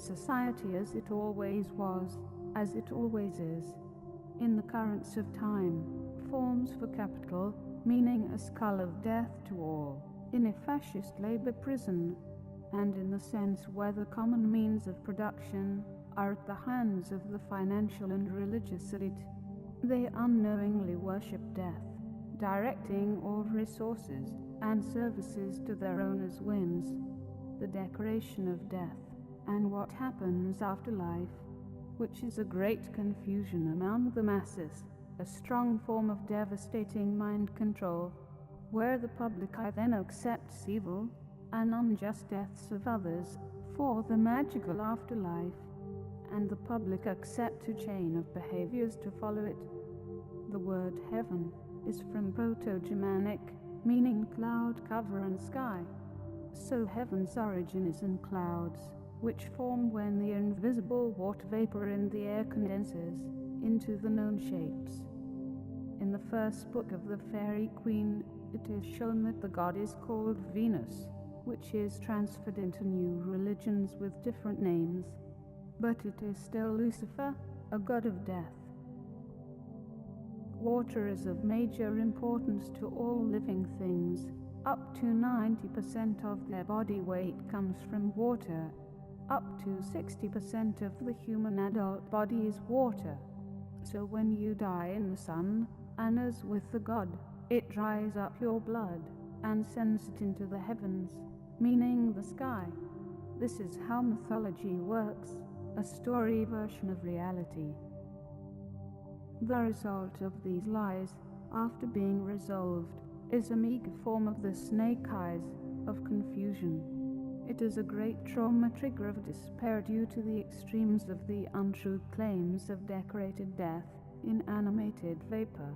society as it always was, as it always is. In the currents of time, forms for capital, meaning a skull of death to all, in a fascist labor prison, and in the sense where the common means of production are at the hands of the financial and religious elite. They unknowingly worship death, directing all resources and services to their owners' whims. The decoration of death, and what happens after life, which is a great confusion among the masses, a strong form of devastating mind control, where the public eye then accepts evil and unjust deaths of others for the magical afterlife, and the public accept a chain of behaviors to follow it. The word heaven is from Proto-Germanic, meaning cloud cover and sky. So heaven's origin is in clouds, which form when the invisible water vapor in the air condenses into the known shapes. In the first book of the Fairy Queen, it is shown that the god is called Venus, which is transferred into new religions with different names, but it is still Lucifer, a god of death. Water is of major importance to all living things. Up to 90% of their body weight comes from water. Up to 60% of the human adult body is water. So when you die in the sun, and as with the god, it dries up your blood and sends it into the heavens, meaning the sky. This is how mythology works, a story version of reality. The result of these lies, after being resolved, is a meager form of the snake eyes of confusion. It is a great trauma trigger of despair due to the extremes of the untrue claims of decorated death in animated vapor.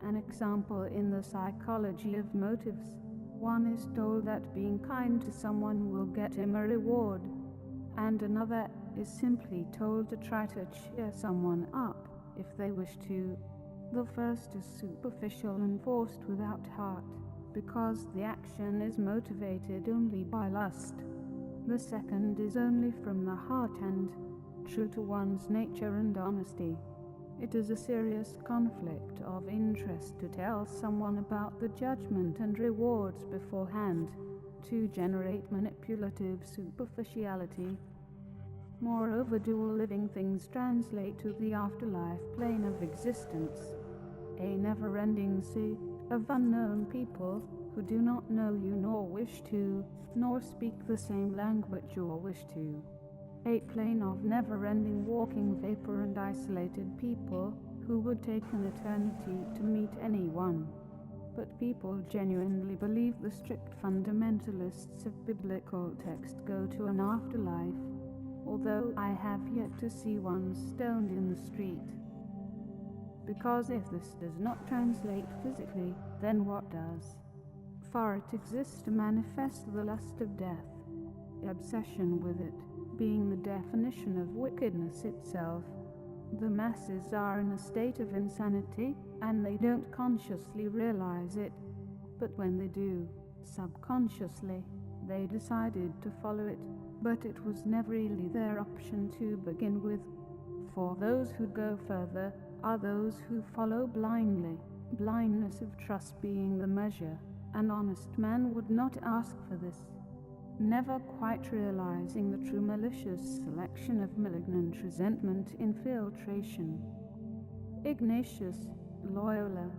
An example in the psychology of motives. One is told that being kind to someone will get him a reward, and another is simply told to try to cheer someone up if they wish to. The first is superficial and forced without heart, because the action is motivated only by lust. The second is only from the heart and true to one's nature and honesty. It is a serious conflict of interest to tell someone about the judgment and rewards beforehand, to generate manipulative superficiality. Moreover, do all living things translate to the afterlife plane of existence, a never-ending sea of unknown people who do not know you nor wish to, nor speak the same language or wish to. A plane of never-ending walking vapor and isolated people who would take an eternity to meet anyone. But people genuinely believe the strict fundamentalists of biblical text go to an afterlife, although I have yet to see one stoned in the street. Because if this does not translate physically, then what does? For it exists to manifest the lust of death, the obsession with it being the definition of wickedness itself. The masses are in a state of insanity, and they don't consciously realize it. But when they do, subconsciously, they decided to follow it, but it was never really their option to begin with. For those who go further are those who follow blindly, blindness of trust being the measure. An honest man would not ask for this, never quite realizing the true malicious selection of malignant resentment infiltration. Ignatius Loyola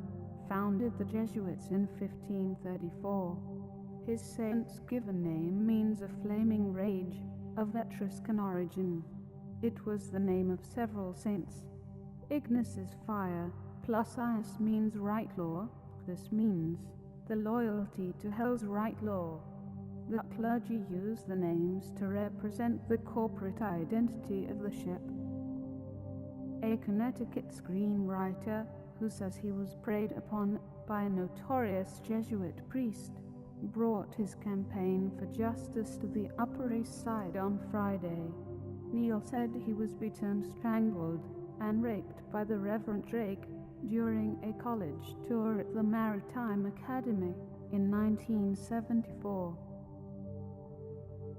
founded the Jesuits in 1534. His saint's given name means a flaming rage, of Etruscan origin. It was the name of several saints. Ignis is fire, plus Ius means right law. This means the loyalty to hell's right law. The clergy use the names to represent the corporate identity of the ship. A Connecticut screenwriter who says he was preyed upon by a notorious Jesuit priest brought his campaign for justice to the Upper East Side on Friday. Neil said he was beaten, strangled, and raped by the Reverend Drake during a college tour at the Maritime Academy in 1974.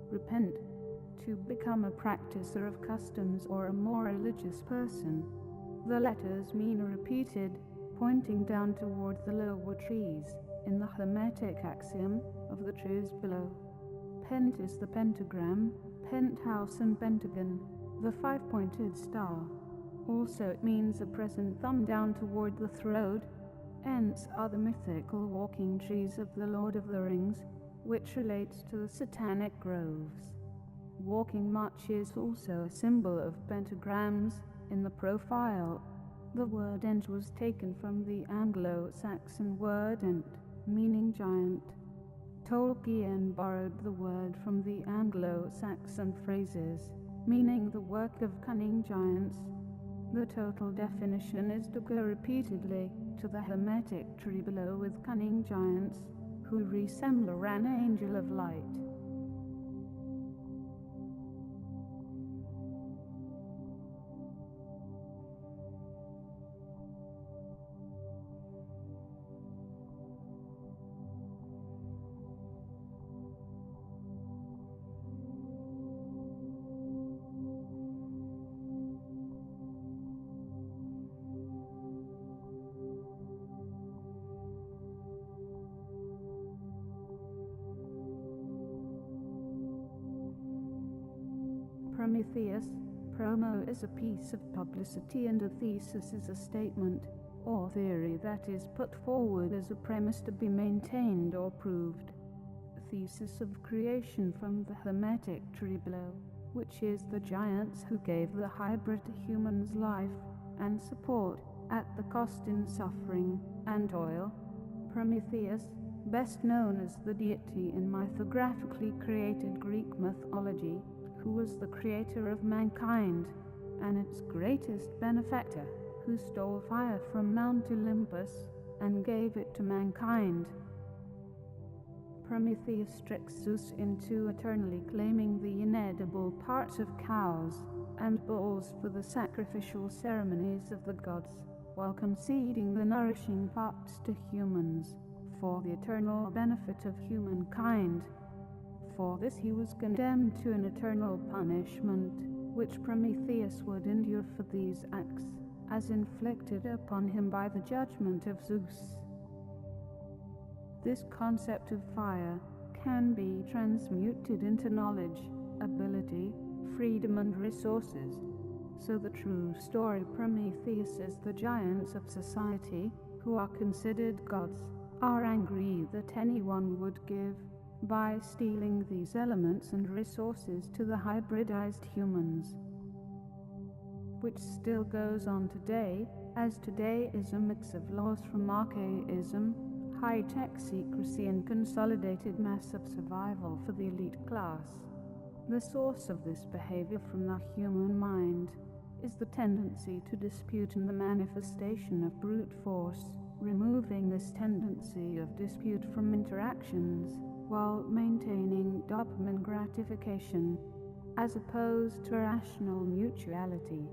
Repent, to become a practicer of customs or a more religious person. The letters mean repeated, pointing down toward the lower trees, in the Hermetic axiom of the trees below. Pent is the pentagram, penthouse and pentagon, the five-pointed star. Also it means a present thumb down toward the throat. Ents are the mythical walking trees of the Lord of the Rings, which relates to the satanic groves. Walking much is also a symbol of pentagrams in the profile. The word ent was taken from the Anglo-Saxon word ent, meaning giant. Tolkien borrowed the word from the Anglo-Saxon phrases, meaning the work of cunning giants. The total definition is to go repeatedly to the Hermetic tree below with cunning giants, who resemble an angel of light. Prometheus. Promo is a piece of publicity and a thesis is a statement or theory that is put forward as a premise to be maintained or proved. A thesis of creation from the Hermetic tree below, which is the giants who gave the hybrid to humans life and support at the cost in suffering and toil. Prometheus, best known as the deity in mythographically created Greek mythology, who was the creator of mankind and its greatest benefactor, who stole fire from Mount Olympus and gave it to mankind. Prometheus tricks Zeus into eternally claiming the inedible parts of cows and bulls for the sacrificial ceremonies of the gods, while conceding the nourishing parts to humans for the eternal benefit of humankind. For this he was condemned to an eternal punishment, which Prometheus would endure for these acts, as inflicted upon him by the judgment of Zeus. This concept of fire can be transmuted into knowledge, ability, freedom and resources. So the true story Prometheus is the giants of society, who are considered gods, are angry that anyone would give by stealing these elements and resources to the hybridized humans, which still goes on today, as today is a mix of laws from archaism, high-tech secrecy and consolidated massive survival for the elite class. The source of this behavior from the human mind is the tendency to dispute and the manifestation of brute force, removing this tendency of dispute from interactions while maintaining dopamine gratification, as opposed to rational mutuality.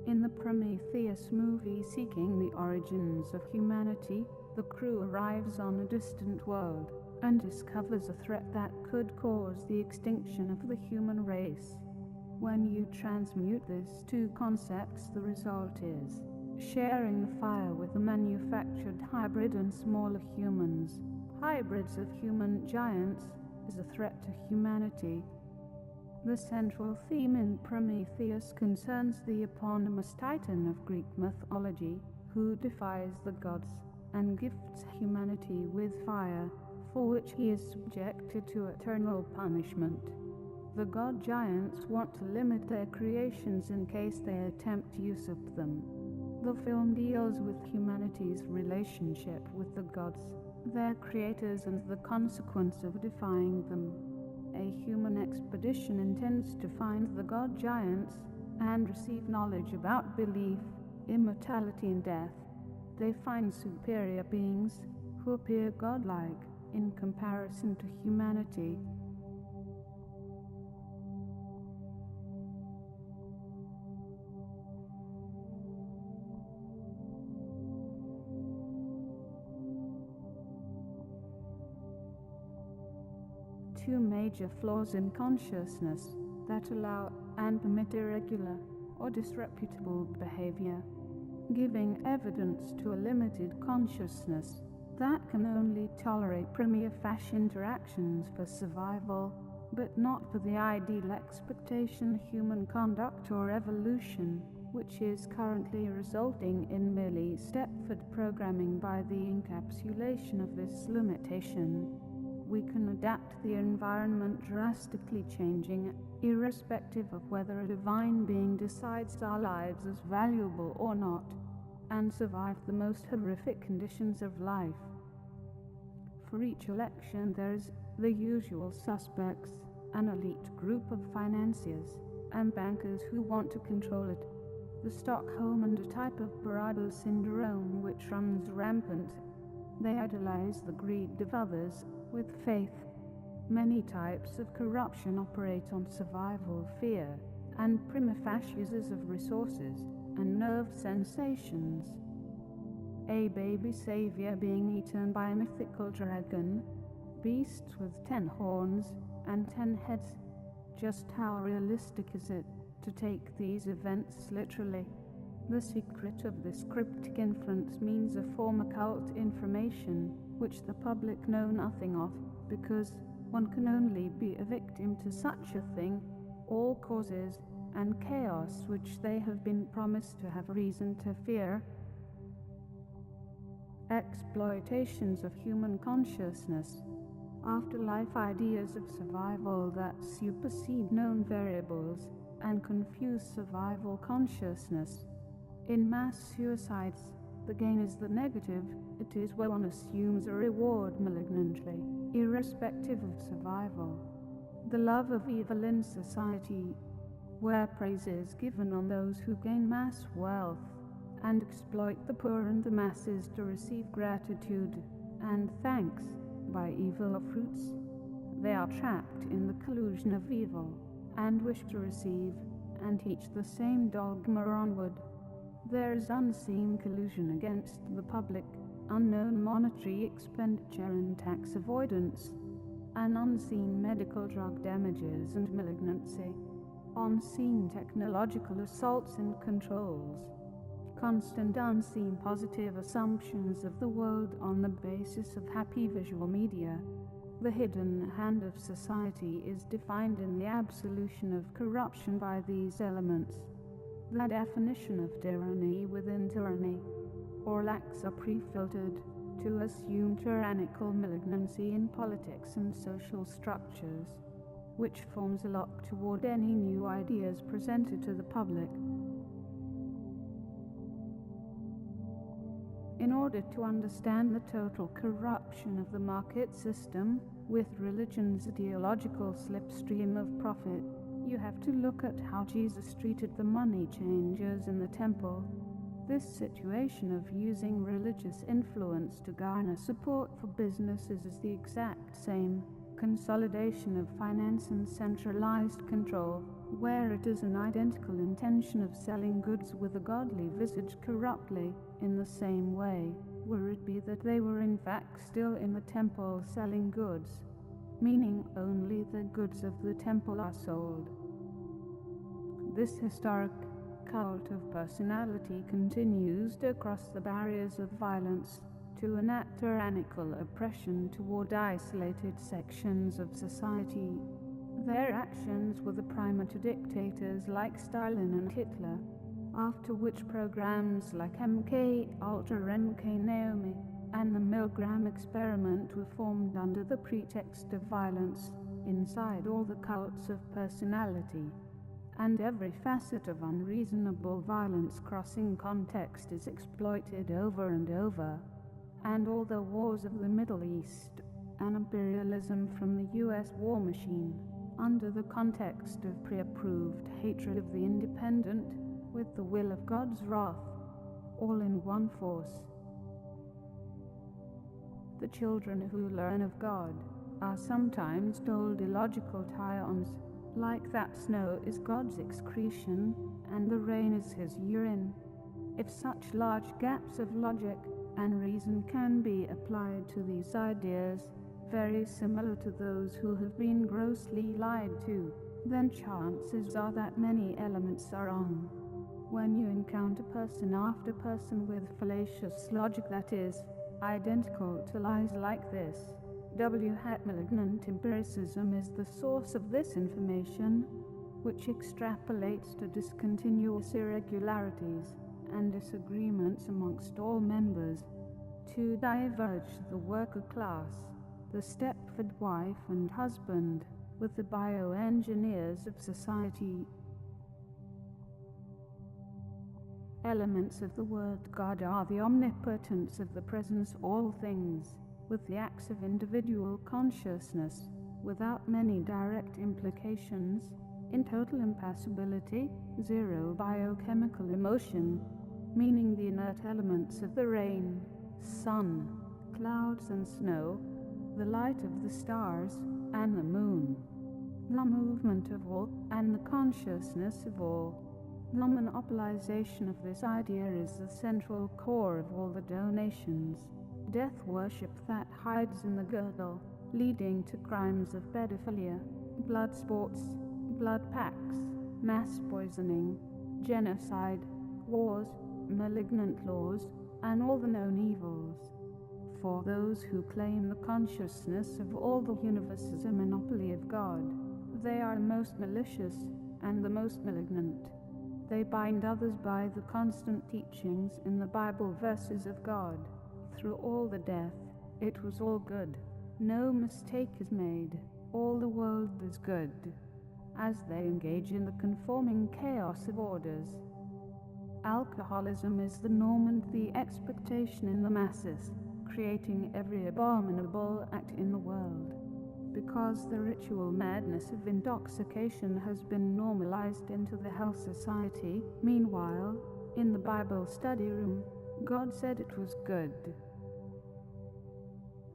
In the Prometheus movie Seeking the Origins of Humanity, the crew arrives on a distant world and discovers a threat that could cause the extinction of the human race. When you transmute these two concepts, the result is sharing the fire with the manufactured hybrid and smaller humans. Hybrids of human giants is a threat to humanity. The central theme in Prometheus concerns the eponymous titan of Greek mythology, who defies the gods and gifts humanity with fire, for which he is subjected to eternal punishment. The god giants want to limit their creations in case they attempt to usurp them. The film deals with humanity's relationship with the gods, their creators, and the consequence of defying them. A human expedition intends to find the god giants and receive knowledge about belief, immortality and death. They find superior beings who appear godlike in comparison to humanity. two major flaws in consciousness that allow and permit irregular or disreputable behavior, giving evidence to a limited consciousness that can only tolerate prima facie interactions for survival, but not for the ideal expectation human conduct or evolution, which is currently resulting in merely Stepford programming. By the encapsulation of this limitation, we can adapt the environment, drastically changing, irrespective of whether a divine being decides our lives as valuable or not, and survive the most horrific conditions of life. For each election there is the usual suspects, an elite group of financiers and bankers who want to control it. The Stockholm and a type of Bravo syndrome which runs rampant. They idolize the greed of others with faith. Many types of corruption operate on survival fear and prima facie uses of resources and nerve sensations. A baby savior being eaten by a mythical dragon, beasts with 10 horns and 10 heads. Just how realistic is it to take these events literally? The secret of this cryptic inference means a form occult information which the public know nothing of, because one can only be a victim to such a thing, all causes and chaos which they have been promised to have reason to fear. Exploitations of human consciousness, afterlife ideas of survival that supersede known variables and confuse survival consciousness. In mass suicides, the gain is the negative. It is where one assumes a reward malignantly, irrespective of survival. The love of evil in society, where praise is given on those who gain mass wealth and exploit the poor and the masses to receive gratitude and thanks by evil fruits. They are trapped in the collusion of evil and wish to receive and teach the same dogma onward. There is unseen collusion against the public, unknown monetary expenditure and tax avoidance, and unseen medical drug damages and malignancy, unseen technological assaults and controls, constant unseen positive assumptions of the world on the basis of happy visual media. The hidden hand of society is defined in the absolution of corruption by these elements. The definition of tyranny within tyranny, or lacks are pre-filtered to assume tyrannical malignancy in politics and social structures, which forms a lock toward any new ideas presented to the public. In order to understand the total corruption of the market system, with religion's ideological slipstream of profit, you have to look at how Jesus treated the money changers in the temple. This situation of using religious influence to garner support for businesses is the exact same consolidation of finance and centralized control, where it is an identical intention of selling goods with a godly visage corruptly. In the same way, were it be that they were in fact still in the temple selling goods, meaning only the goods of the temple are sold. This historic cult of personality continues to cross the barriers of violence to enact tyrannical oppression toward isolated sections of society. Their actions were the primer to dictators like Stalin and Hitler, after which programs like MK Ultra, MK Naomi, and the Milgram experiment were formed under the pretext of violence inside all the cults of personality. And every facet of unreasonable violence crossing context is exploited over and over. And all the wars of the Middle East and imperialism from the US war machine, under the context of pre-approved hatred of the independent with the will of God's wrath, all in one force. The children who learn of God are sometimes told illogical tie-ons, like that snow is God's excretion and the rain is his urine. If such large gaps of logic and reason can be applied to these ideas, very similar to those who have been grossly lied to, then chances are that many elements are wrong. When you encounter person after person with fallacious logic that is identical to lies like this, malignant empiricism is the source of this information, which extrapolates to discontinuous irregularities and disagreements amongst all members, to diverge the worker class, the Stepford wife and husband, with the bioengineers of society. Elements of the word God are the omnipotence of the presence of all things, with the acts of individual consciousness, without many direct implications, in total impassibility, zero biochemical emotion, meaning the inert elements of the rain, sun, clouds and snow, the light of the stars, and the moon, the movement of all, and the consciousness of all. The monopolization of this idea is the central core of all the donations. Death worship that hides in the girdle, leading to crimes of pedophilia, blood sports, blood pacts, mass poisoning, genocide, wars, malignant laws, and all the known evils. For those who claim the consciousness of all the universe as a monopoly of God, they are the most malicious and the most malignant. They bind others by the constant teachings in the Bible verses of God. Through all the death, it was all good. No mistake is made. All the world is good. As they engage in the conforming chaos of orders. Alcoholism is the norm and the expectation in the masses, creating every abominable act in the world. Because the ritual madness of intoxication has been normalized into the health society, meanwhile, in the Bible study room, God said it was good.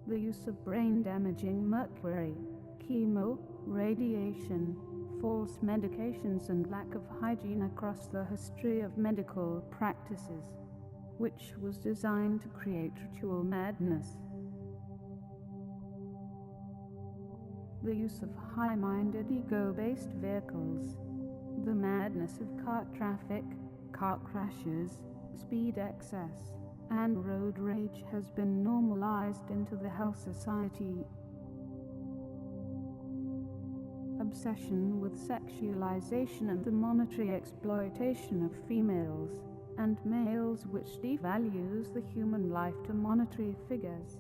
The use of brain-damaging mercury, chemo, radiation, false medications and lack of hygiene across the history of medical practices, which was designed to create ritual madness. The use of high-minded ego-based vehicles, the madness of car traffic, car crashes, speed excess, and road rage has been normalized into the health society. Obsession with sexualization and the monetary exploitation of females and males, which devalues the human life to monetary figures.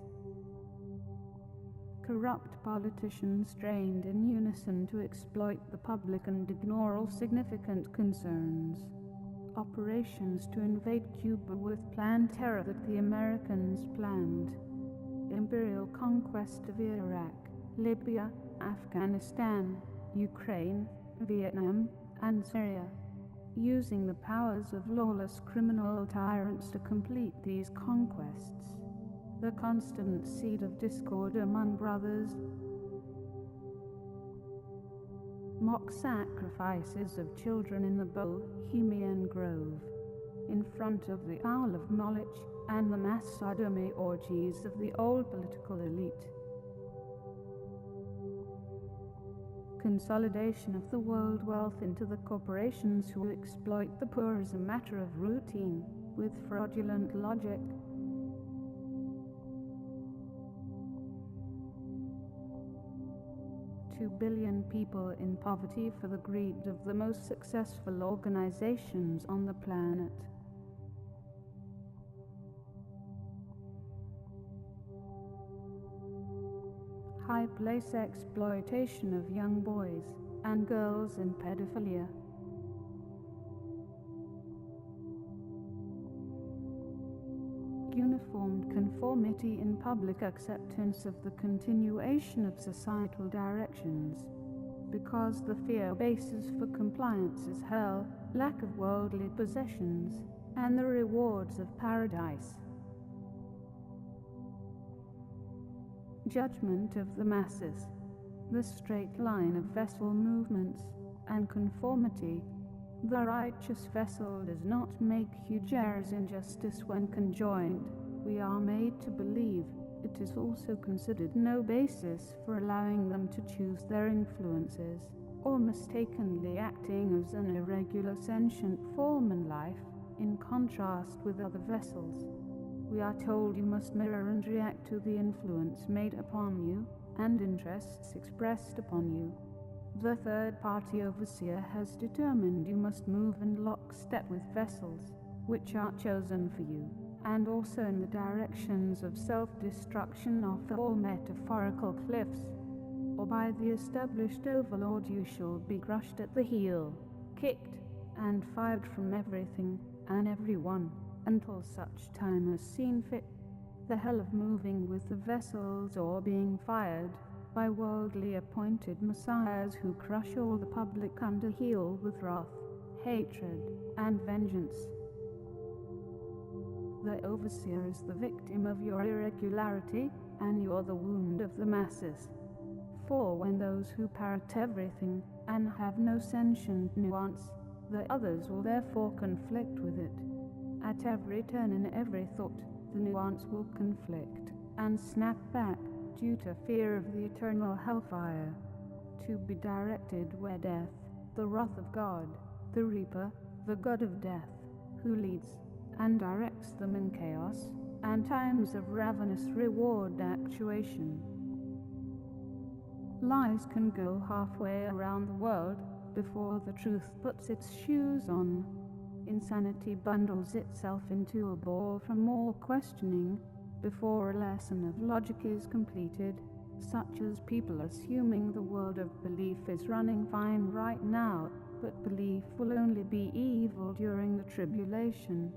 Corrupt politicians trained in unison to exploit the public and ignore all significant concerns. Operations to invade Cuba with planned terror that the Americans planned. Imperial conquest of Iraq, Libya, Afghanistan, Ukraine, Vietnam, and Syria. Using the powers of lawless criminal tyrants to complete these conquests. The constant seed of discord among brothers. Mock sacrifices of children in the Bohemian Grove, in front of the Owl of Knowledge, and the mass sodomy orgies of the old political elite. Consolidation of the world wealth into the corporations who exploit the poor as a matter of routine, with fraudulent logic. 2 billion people in poverty for the greed of the most successful organizations on the planet. High place exploitation of young boys and girls in pedophilia. Uniformed conformity in public acceptance of the continuation of societal directions, because the fear basis for compliance is hell, lack of worldly possessions, and the rewards of paradise. Judgment of the masses, the straight line of vessel movements, and conformity. The righteous vessel does not make huge errors in justice when conjoined. We are made to believe it is also considered no basis for allowing them to choose their influences, or mistakenly acting as an irregular sentient form in life, in contrast with other vessels. We are told you must mirror and react to the influence made upon you, and interests expressed upon you. The third-party overseer has determined you must move in lockstep with vessels, which are chosen for you, and also in the directions of self-destruction off all metaphorical cliffs, or by the established overlord you shall be crushed at the heel, kicked, and fired from everything and everyone, until such time as seen fit. The hell of moving with the vessels or being fired by worldly appointed messiahs who crush all the public under heel with wrath, hatred, and vengeance. The overseer is the victim of your irregularity, and you are the wound of the masses. For when those who parrot everything, and have no sentient nuance, the others will therefore conflict with it. At every turn in every thought, the nuance will conflict, and snap back, due to fear of the eternal hellfire, to be directed where death, the wrath of God, the Reaper, the God of death, who leads and directs them in chaos, and times of ravenous reward actuation. Lies can go halfway around the world before the truth puts its shoes on. Insanity bundles itself into a ball from all questioning before a lesson of logic is completed, such as people assuming the world of belief is running fine right now, but belief will only be evil during the tribulation.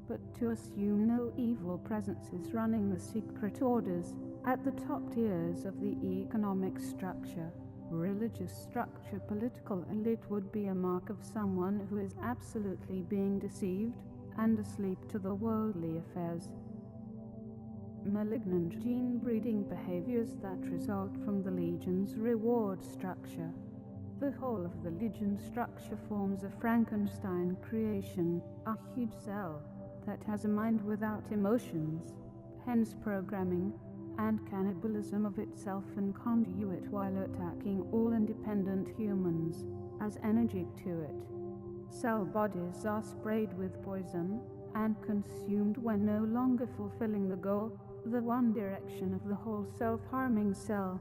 But to assume no evil presence is running the secret orders at the top tiers of the economic structure, religious structure, political elite would be a mark of someone who is absolutely being deceived and asleep to the worldly affairs. Malignant gene-breeding behaviors that result from the Legion's reward structure. The whole of the Legion structure forms a Frankenstein creation, a huge cell that has a mind without emotions, hence programming and cannibalism of itself and conduit while attacking all independent humans as energy to it. Cell bodies are sprayed with poison and consumed when no longer fulfilling the goal, the one direction of the whole self-harming cell.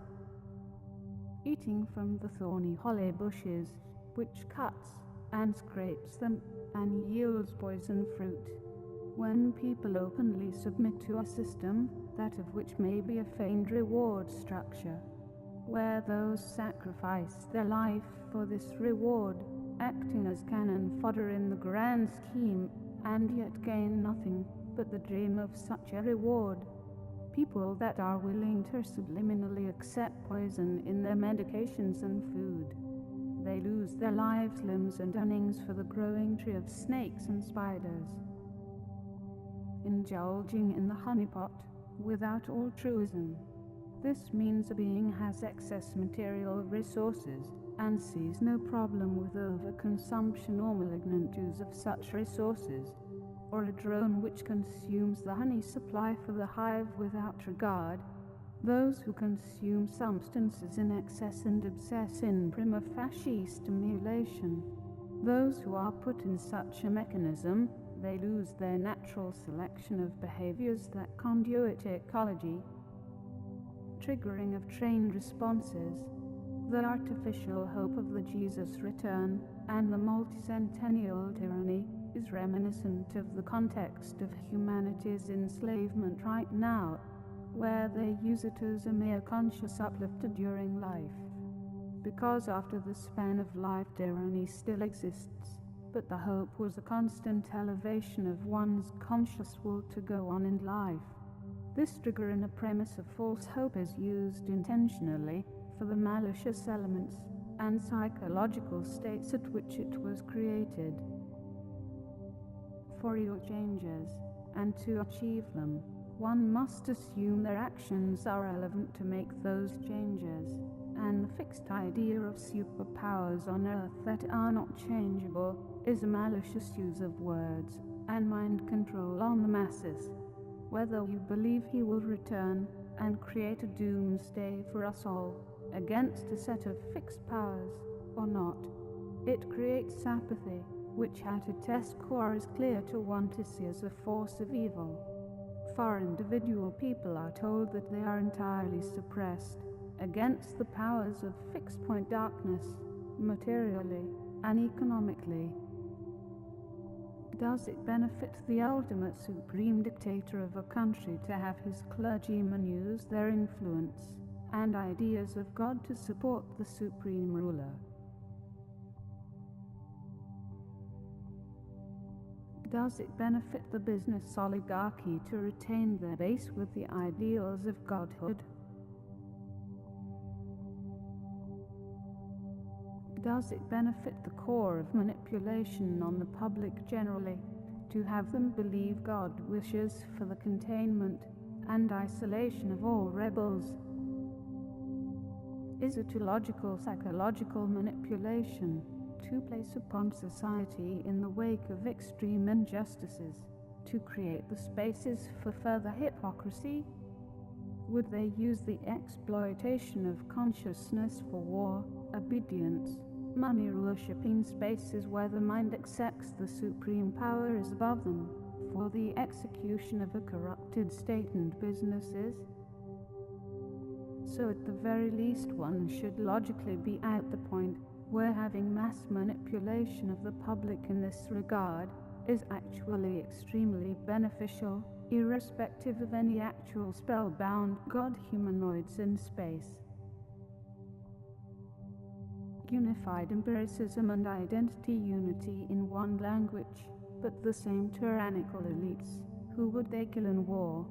Eating from the thorny holly bushes, which cuts and scrapes them and yields poison fruit. When people openly submit to a system, that of which may be a feigned reward structure, where those sacrifice their life for this reward, acting as cannon fodder in the grand scheme, and yet gain nothing but the dream of such a reward. People that are willing to subliminally accept poison in their medications and food. They lose their lives, limbs, and earnings for the growing tree of snakes and spiders. Indulging in the honeypot without altruism. This means a being has excess material resources and sees no problem with overconsumption or malignant use of such resources, or a drone which consumes the honey supply for the hive without regard. Those who consume substances in excess and obsess in prima facie stimulation. Those who are put in such a mechanism, they lose their natural selection of behaviors that conduit ecology. Triggering of trained responses. The artificial hope of the Jesus return and the multi-centennial tyranny is reminiscent of the context of humanity's enslavement right now, where they use it as a mere conscious uplifter during life. Because after the span of life tyranny still exists, but the hope was a constant elevation of one's conscious will to go on in life. This trigger in a premise of false hope is used intentionally for the malicious elements and psychological states at which it was created. For real changes, and to achieve them, one must assume their actions are relevant to make those changes, and the fixed idea of superpowers on Earth that are not changeable is a malicious use of words and mind control on the masses. whether you believe he will return and create a doomsday for us all, against a set of fixed powers, or not. It creates apathy, which at its core is clear to one to see as a force of evil. For individual people are told that they are entirely suppressed against the powers of fixed-point darkness, materially and economically. Does it benefit the ultimate supreme dictator of a country to have his clergymen use their influence and ideas of God to support the supreme ruler? Does it benefit the business oligarchy to retain their base with the ideals of godhood? Does it benefit the core of manipulation on the public generally to have them believe God wishes for the containment and isolation of all rebels? Is it a logical psychological manipulation to place upon society in the wake of extreme injustices to create the spaces for further hypocrisy? Would they use the exploitation of consciousness for war, obedience, money-worshipping spaces where the mind accepts the supreme power is above them, for the execution of a corrupted state and businesses? So at the very least one should logically be at the point where having mass manipulation of the public in this regard is actually extremely beneficial, irrespective of any actual spellbound God humanoids in space. Unified empiricism and identity unity in one language, but the same tyrannical elites, who would they kill in war?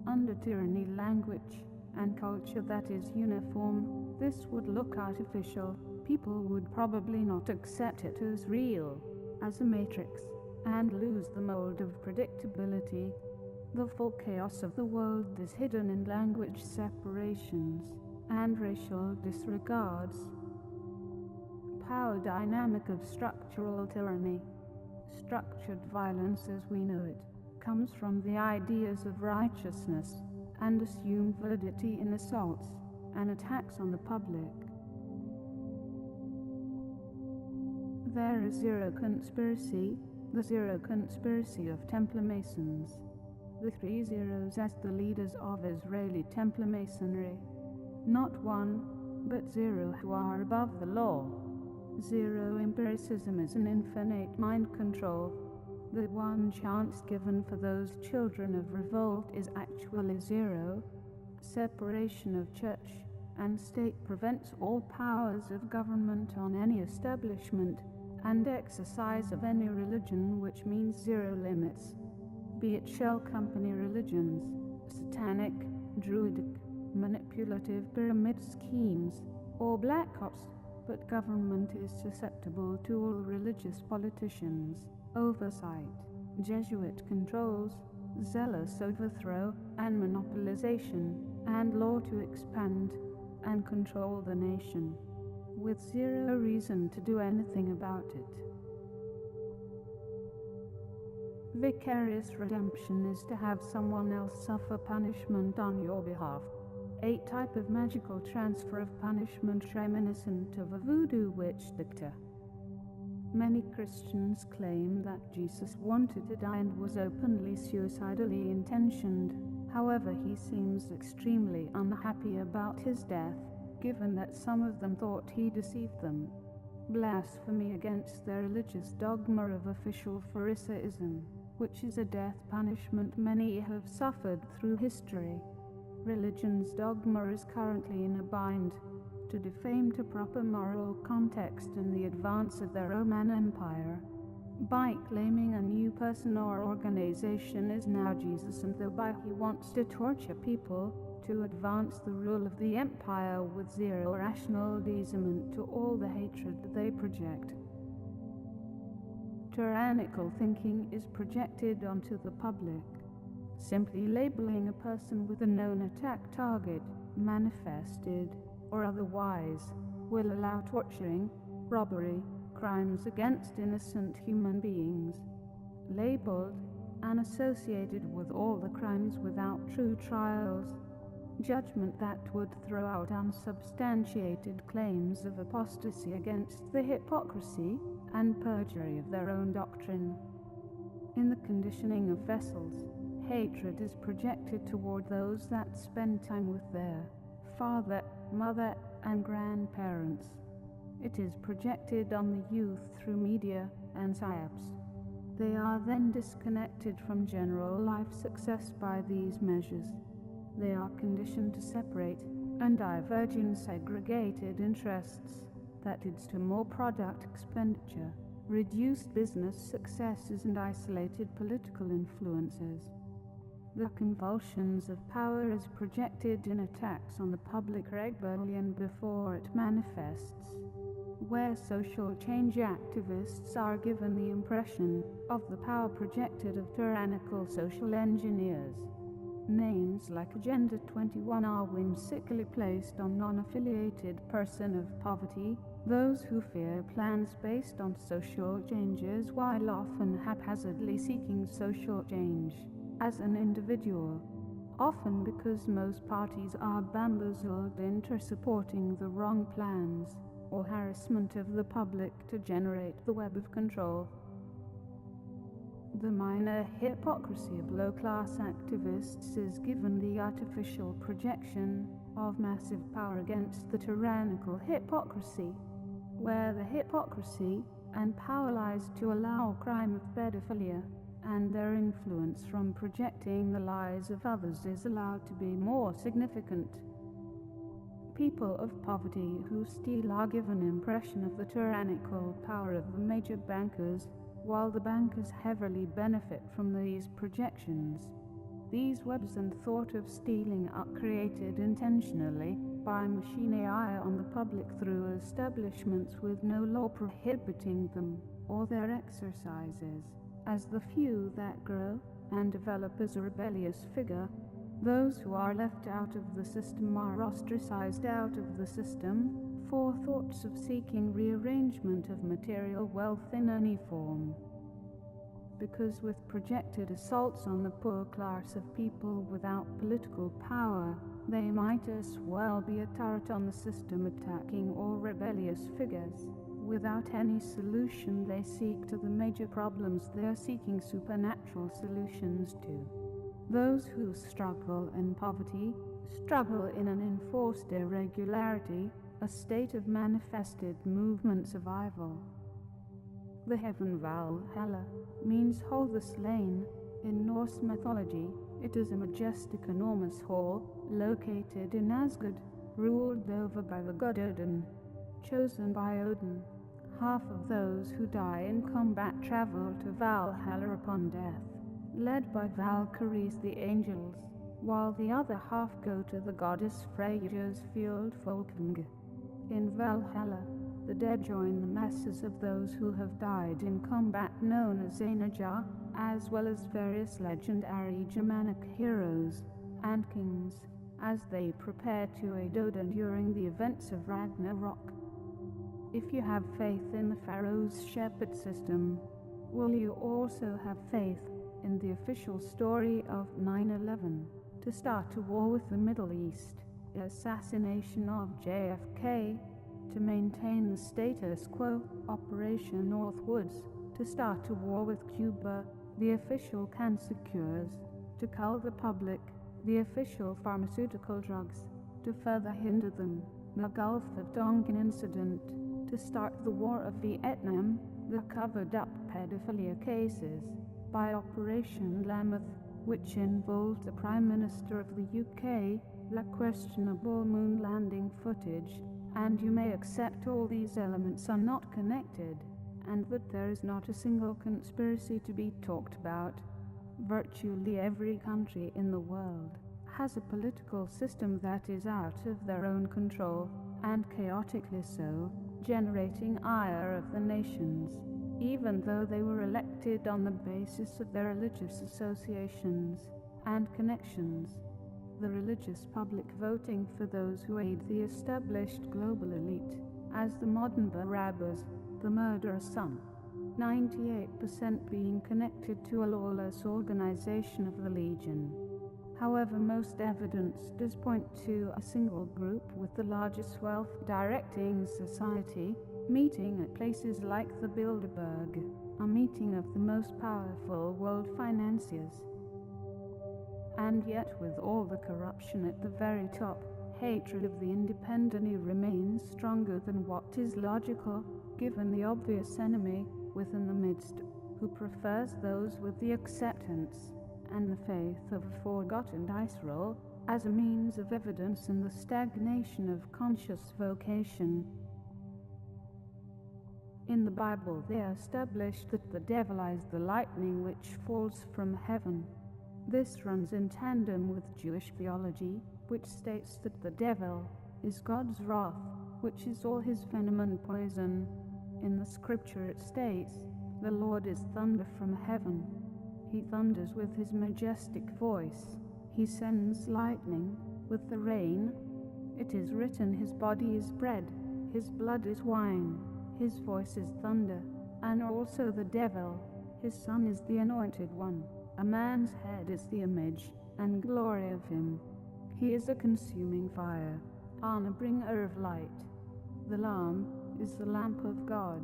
Under tyranny, language and culture that is uniform, this would look artificial. People would probably not accept it as real, as a matrix, and lose the mold of predictability. The full chaos of the world is hidden in language separations and racial disregards. Power dynamic of structural tyranny. Structured violence as we know it comes from the ideas of righteousness and assumed validity in assaults and attacks on the public. There is zero conspiracy, the zero conspiracy of Templar Masons. The 3 zeros as the leaders of Israeli Templar Masonry. Not one, but 0 who are above the law. Zero empiricism is an infinite mind control. The one chance given for those children of revolt is actually 0. Separation of church and state prevents all powers of government on any establishment and exercise of any religion, which means 0 limits, be it shell company religions, satanic, druidic, manipulative pyramid schemes, or black ops, but government is susceptible to all religious politicians, oversight, Jesuit controls, zealous overthrow and monopolization, and law to expand and control the nation, with 0 reason to do anything about it. Vicarious redemption is to have someone else suffer punishment on your behalf. A type of magical transfer of punishment reminiscent of a voodoo witch doctor. Many Christians claim that Jesus wanted to die and was openly suicidally intentioned. However, he seems extremely unhappy about his death, given that some of them thought he deceived them. Blasphemy against their religious dogma of official Pharisaism, which is a death punishment many have suffered through history. Religion's dogma is currently in a bind to defame to proper moral context in the advance of the Roman Empire, by claiming a new person or organization is now Jesus, and thereby he wants to torture people to advance the rule of the empire with 0 rational deism to all the hatred they project. Tyrannical thinking is projected onto the public. Simply labeling a person with a known attack target, manifested or otherwise, will allow torturing, robbery, crimes against innocent human beings. Labeled and associated with all the crimes without true trials. Judgment that would throw out unsubstantiated claims of apostasy against the hypocrisy and perjury of their own doctrine. In the conditioning of vessels, hatred is projected toward those that spend time with their father, mother, and grandparents. It is projected on the youth through media and cepts. They are then disconnected from general life success by these measures. They are conditioned to separate and diverge in segregated interests that leads to more product expenditure, reduced business successes, and isolated political influences. The convulsions of power is projected in attacks on the public rebellion before it manifests, where social change activists are given the impression of the power projected of tyrannical social engineers. Names like Agenda 21 are whimsically placed on non-affiliated person of poverty, those who fear plans based on social changes while often haphazardly seeking social change as an individual, often because most parties are bamboozled into supporting the wrong plans or harassment of the public to generate the web of control. The minor hypocrisy of low-class activists is given the artificial projection of massive power against the tyrannical hypocrisy, where the hypocrisy and power lies to allow crime of pedophilia, and their influence from projecting the lies of others is allowed to be more significant. People of poverty who steal are given impression of the tyrannical power of the major bankers, while the bankers heavily benefit from these projections. These webs and thought of stealing are created intentionally by machine AI on the public through establishments with no law prohibiting them or their exercises. As the few that grow and develop as a rebellious figure, those who are left out of the system are ostracized out of the system for thoughts of seeking rearrangement of material wealth in any form. Because with projected assaults on the poor class of people without political power, they might as well be a turret on the system attacking all rebellious figures. Without any solution they seek to the major problems they are seeking supernatural solutions to. Those who struggle in poverty struggle in an enforced irregularity, a state of manifested movement survival. The heaven Valhalla means hall the slain. In Norse mythology, it is a majestic enormous hall located in Asgard, ruled over by the god Odin. Chosen by Odin, half of those who die in combat travel to Valhalla upon death, led by Valkyries the angels, while the other half go to the goddess Freyja's field Folkvang. In Valhalla, the dead join the masses of those who have died in combat known as Ainarja, as well as various legendary Germanic heroes and kings, as they prepare to aid Odin during the events of Ragnarok. If you have faith in the Pharaoh's shepherd system, will you also have faith in the official story of 9/11 to start a war with the Middle East, the assassination of JFK, to maintain the status quo, Operation Northwoods, to start a war with Cuba, the official cancer cures, to cull the public, the official pharmaceutical drugs, to further hinder them, the Gulf of Tonkin incident, to start the War of Vietnam, the covered-up pedophilia cases, by Operation Lammoth, which involved the Prime Minister of the UK, the questionable moon landing footage, and you may accept all these elements are not connected, and that there is not a single conspiracy to be talked about. Virtually every country in the world has a political system that is out of their own control, and chaotically so, generating ire of the nations, even though they were elected on the basis of their religious associations and connections. The religious public voting for those who aid the established global elite, as the modern Barabbas, the murderous son. 98% being connected to a lawless organization of the Legion. However, most evidence does point to a single group with the largest wealth directing society, meeting at places like the Bilderberg, a meeting of the most powerful world financiers. And yet, with all the corruption at the very top, hatred of the independent remains stronger than what is logical, given the obvious enemy within the midst, who prefers those with the acceptance and the faith of a forgotten dice roll as a means of evidence in the stagnation of conscious vocation. In the Bible, they established that the devil is the lightning which falls from heaven. This runs in tandem with Jewish theology, which states that the devil is God's wrath, which is all his venom and poison. In the scripture it states, "The Lord is thunder from heaven. He thunders with his majestic voice. He sends lightning with the rain. It is written, his body is bread, his blood is wine, his voice is thunder." And also the devil, his son is the anointed one. A man's head is the image and glory of him. He is a consuming fire, and a bringer of light. The Lamb is the lamp of God,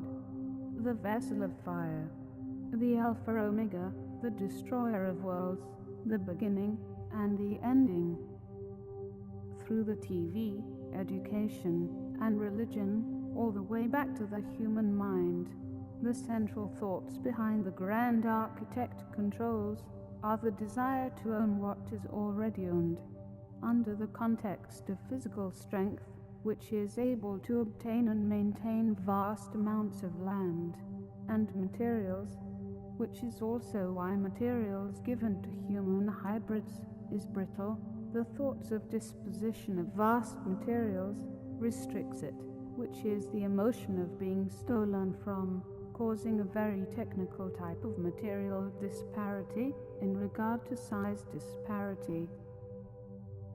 the vessel of fire, the Alpha Omega, the destroyer of worlds, the beginning and the ending. Through the TV, education, and religion, all the way back to the human mind, the central thoughts behind the grand architect controls are the desire to own what is already owned, under the context of physical strength, which is able to obtain and maintain vast amounts of land and materials, which is also why materials given to human hybrids is brittle. The thoughts of disposition of vast materials restricts it, which is the emotion of being stolen from, causing a very technical type of material disparity in regard to size disparity.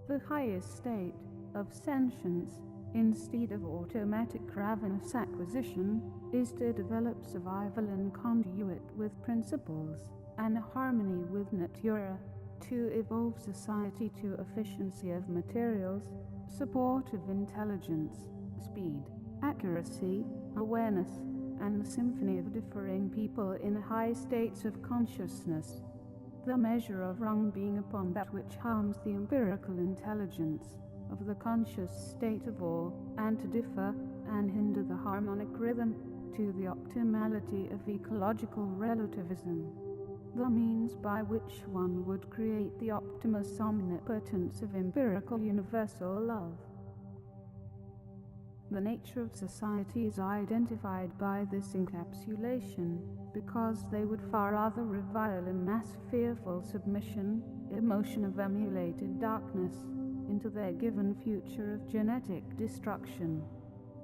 The highest state of sentience, instead of automatic ravenous acquisition, is to develop survival in conduit with principles and harmony with natura, to evolve society to efficiency of materials, support of intelligence, speed, accuracy, awareness, and the symphony of differing people in high states of consciousness. The measure of wrong being upon that which harms the empirical intelligence of the conscious state of all, and to differ and hinder the harmonic rhythm to the optimality of ecological relativism, the means by which one would create the optimus omnipotence of empirical universal love. The nature of society is identified by this encapsulation, because they would far rather revile in mass fearful submission, emotion of emulated darkness, into their given future of genetic destruction.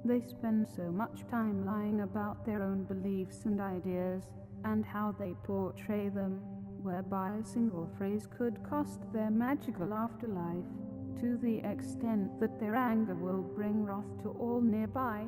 They spend so much time lying about their own beliefs and ideas, and how they portray them, whereby a single phrase could cost their magical afterlife, to the extent that their anger will bring wrath to all nearby.